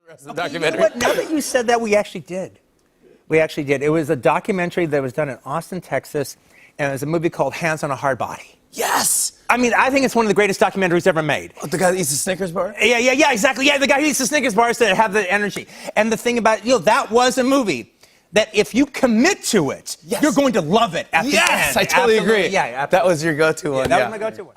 The documentary. You know what? Now that you said that, we actually did. We actually did. It was a documentary that was done in Austin, Texas, and it was a movie called Hands on a Hard Body. Yes! I mean, I think it's one of the greatest documentaries ever made. Oh, the guy that eats the Snickers bar? Yeah, exactly. Yeah, the guy who eats the Snickers bars to have the energy. And the thing about, that was a movie that if you commit to it, you're going to love it at the end. Yes, I totally agree. Yeah, absolutely. That was your go-to one. That was my go-to one.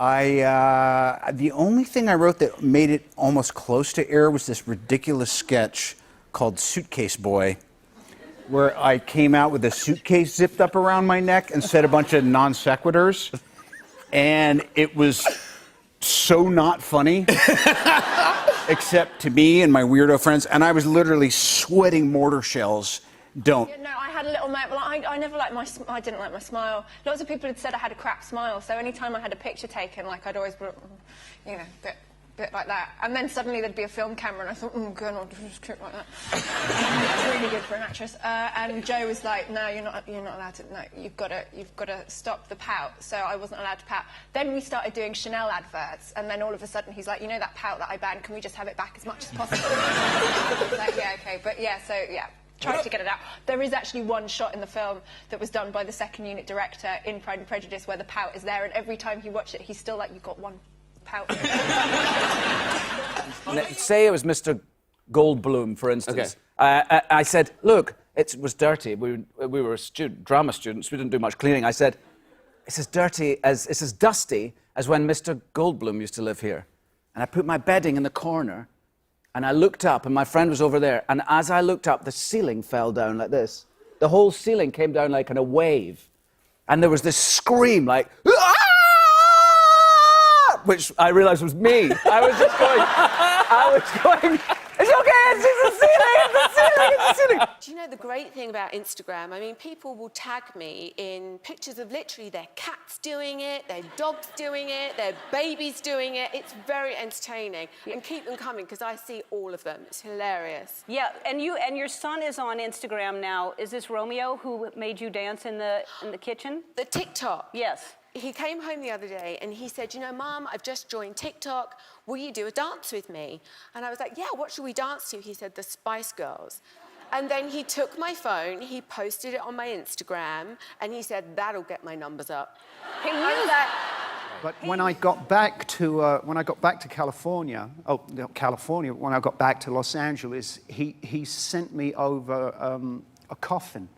The only thing I wrote that made it almost close to air was this ridiculous sketch called Suitcase Boy, where I came out with a suitcase zipped up around my neck and said a bunch of non sequiturs. And it was so not funny, except to me and my weirdo friends. And I was literally sweating mortar shells. Don't. Yeah, no, I had a little moment. Well, I never liked I didn't like my smile. Lots of people had said I had a crap smile. So anytime I had a picture taken, like I'd always, bit like that. And then suddenly there'd be a film camera, and I thought, God, I'll just keep like that. It's really good for an actress. And Joe was like, no, you're not allowed to. No, you've got to stop the pout. So I wasn't allowed to pout. Then we started doing Chanel adverts, and then all of a sudden he's like, that pout that I banned, can we just have it back as much as possible? I was like, yeah, okay, but yeah, so yeah. Tried to get it out. There is actually one shot in the film that was done by the second unit director in Pride and Prejudice where the pout is there, and every time he watched it, he's still like, you got one pout. Say it was Mr. Goldblum, for instance. Okay. I said, look, it was dirty. We were drama students. We didn't do much cleaning. I said, it's as dusty as when Mr. Goldblum used to live here. And I put my bedding in the corner, and I looked up, and my friend was over there. And as I looked up, the ceiling fell down like this. The whole ceiling came down like in a wave. And there was this scream like, "Ah!" Which I realized was me. I was going, it's okay, it's just the ceiling, it's the ceiling, it's the ceiling. Do you know the great thing about Instagram? I mean, people will tag me in pictures of literally their cats doing it, their dogs doing it, their babies doing it. It's very entertaining. And keep them coming, because I see all of them. It's hilarious. Yeah, and your son is on Instagram now. Is this Romeo who made you dance in the kitchen? The TikTok. Yes. He came home the other day and he said, Mum, I've just joined TikTok. Will you do a dance with me? And I was like, yeah, what should we dance to? He said, the Spice Girls. And then he took my phone, he posted it on my Instagram, and he said, that'll get my numbers up. But when I got back to California, when I got back to Los Angeles, he sent me over a coffin,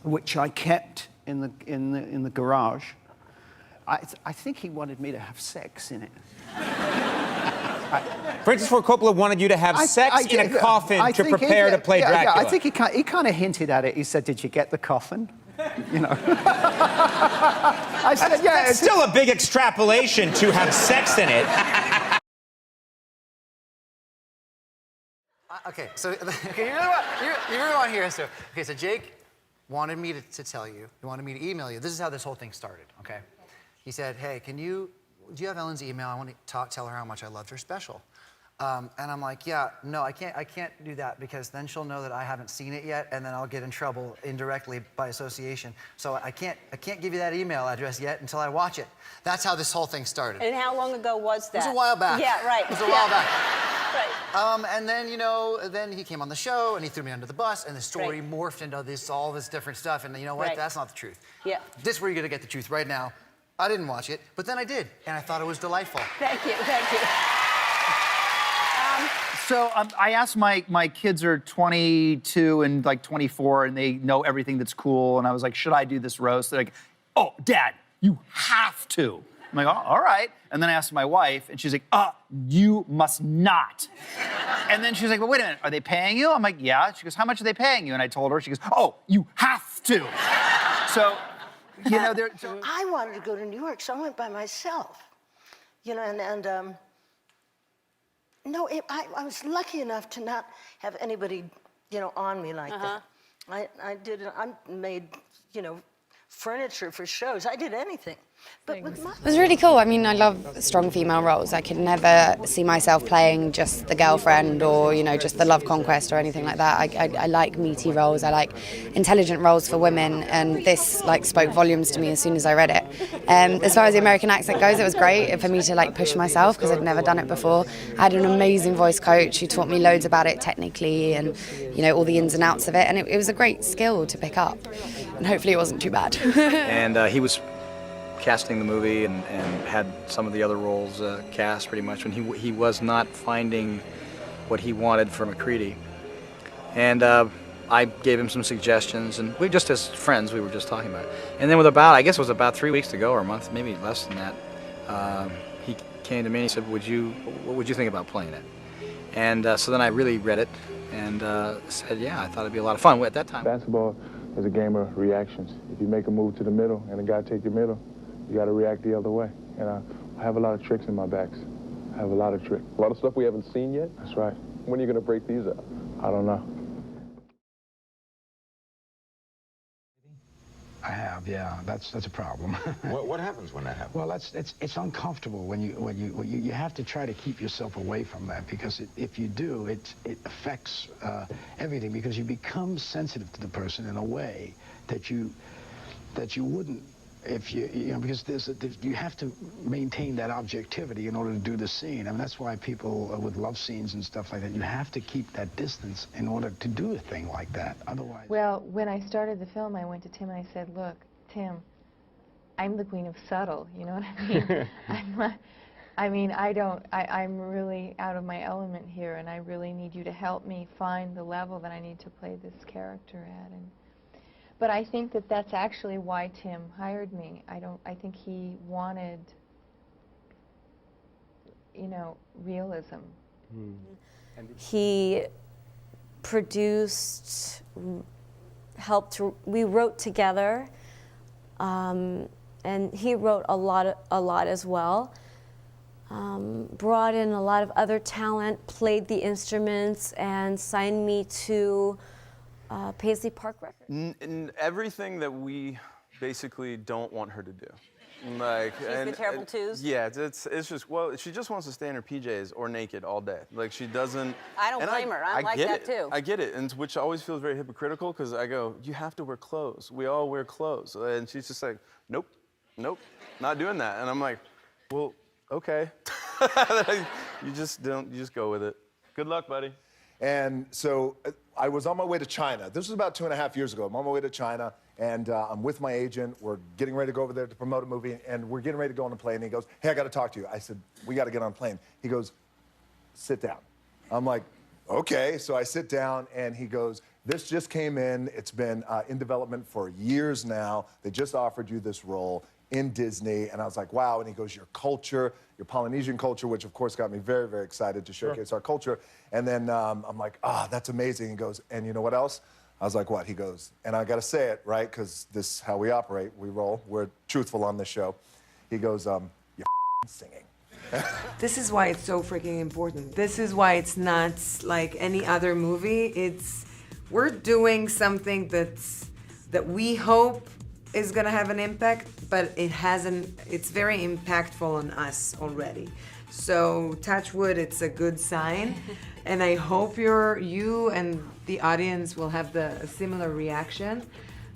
which I kept in the garage. I think he wanted me to have sex in it. Francis Ford Coppola wanted you to have sex in a coffin to prepare to play Dracula. Yeah, I think he kind of hinted at it. He said, "Did you get the coffin?" I said, "Yeah." It's still a big extrapolation to have sex in it. Okay, so you really want to hear this. Okay, so Jake wanted me to tell you. He wanted me to email you. This is how this whole thing started. Okay, he said, "Hey, do you have Ellen's email? I want to tell her how much I loved her special." And I'm like, "Yeah, no, I can't do that because then she'll know that I haven't seen it yet, and then I'll get in trouble indirectly by association. So I can't give you that email address yet until I watch it." That's how this whole thing started. And how long ago was that? It was a while back. Yeah, right. It was a while back. Right. And then, then he came on the show and he threw me under the bus, and the story morphed into all this different stuff. And you know what? Right. That's not the truth. Yeah. This is where you're going to get the truth right now. I didn't watch it, but then I did, and I thought it was delightful. Thank you. So I asked my kids are 22 and like 24, and they know everything that's cool. And I was like, should I do this roast? They're like, oh, Dad, you have to. I'm like, oh, all right. And then I asked my wife, and she's like, you must not. And then she's like, well, wait a minute, are they paying you? I'm like, yeah. She goes, how much are they paying you? And I told her, she goes, oh, you have to. So, I wanted to go to New York, so I went by myself. I was lucky enough to not have anybody, on me like that. I made, furniture for shows. I did anything. But with my It was really cool. I mean, I love strong female roles. I could never see myself playing just the girlfriend or, you know, just the love conquest or anything like that. I like meaty roles. I like intelligent roles for women, and this like spoke volumes to me as soon as I read it. As far as the American accent goes, it was great for me to like push myself because I'd never done it before. I had an amazing voice coach who taught me loads about it technically and, you know, all the ins and outs of it, and it was a great skill to pick up. And hopefully it wasn't too bad. And he was casting the movie and had some of the other roles cast pretty much when he was not finding what he wanted from McCready. And I gave him some suggestions, and we just as friends, we were just talking about it. And then I guess it was about 3 weeks to go or a month, maybe less than that, he came to me and he said, what would you think about playing it? And so then I really read it and said, yeah, I thought it'd be a lot of fun at that time. Basketball is a game of reactions. If you make a move to the middle and a guy take your middle, you got to react the other way. And I have a lot of tricks in my backs. I have a lot of tricks. A lot of stuff we haven't seen yet? That's right. When are you going to break these out? I don't know. I have, yeah. That's a problem. What happens when that happens? Well, it's uncomfortable when you have to try to keep yourself away from that, because if you do, it affects everything, because you become sensitive to the person in a way that you wouldn't if you know, because you have to maintain that objectivity in order to do the scene. I mean, that's why people with love scenes and stuff like that, you have to keep that distance in order to do a thing like that. Otherwise. Well, when I started the film, I went to Tim and I said, look, Tim, I'm the queen of subtle, you know what I mean? I'm really out of my element here, and I really need you to help me find the level that I need to play this character at. But I think that that's actually why Tim hired me. I think he wanted, you know, realism. He produced, we wrote together, and he wrote a lot as well. Brought in a lot of other talent, played the instruments, and signed me to Paisley Park Records. Everything that we basically don't want her to do. Like, She's the terrible twos? Yeah, it's just, well, she just wants to stay in her PJs or naked all day. Like, she doesn't... I don't blame her. I'm like that too. I get it, and which always feels very hypocritical, because I go, you have to wear clothes. We all wear clothes. And she's just like, nope, not doing that. And I'm like, well, okay. You just go with it. Good luck, buddy. And so I was on my way to China. This was about 2.5 years ago. I'm on my way to China, and I'm with my agent. We're getting ready to go over there to promote a movie, and we're getting ready to go on a plane. And he goes, hey, I got to talk to you. I said, we got to get on a plane. He goes, sit down. I'm like, okay. So I sit down, and he goes, this just came in. It's been in development for years now. They just offered you this role in Disney. And I was like, wow. And he goes, your culture, your Polynesian culture, which of course got me very, very excited to showcase our culture. And then I'm like, that's amazing. He goes, and you know what else? I was like, what? He goes, and I got to say it, right? Because this is how we operate. We roll. We're truthful on this show. He goes, you're singing. This is why it's so freaking important. This is why it's not like any other movie. We're doing something that we hope is gonna have an impact, but it hasn't. It's very impactful on us already. So touch wood, it's a good sign, and I hope you and the audience will have a similar reaction.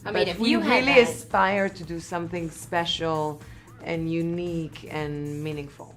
I mean, if we you had really that- aspire to do something special and unique and meaningful.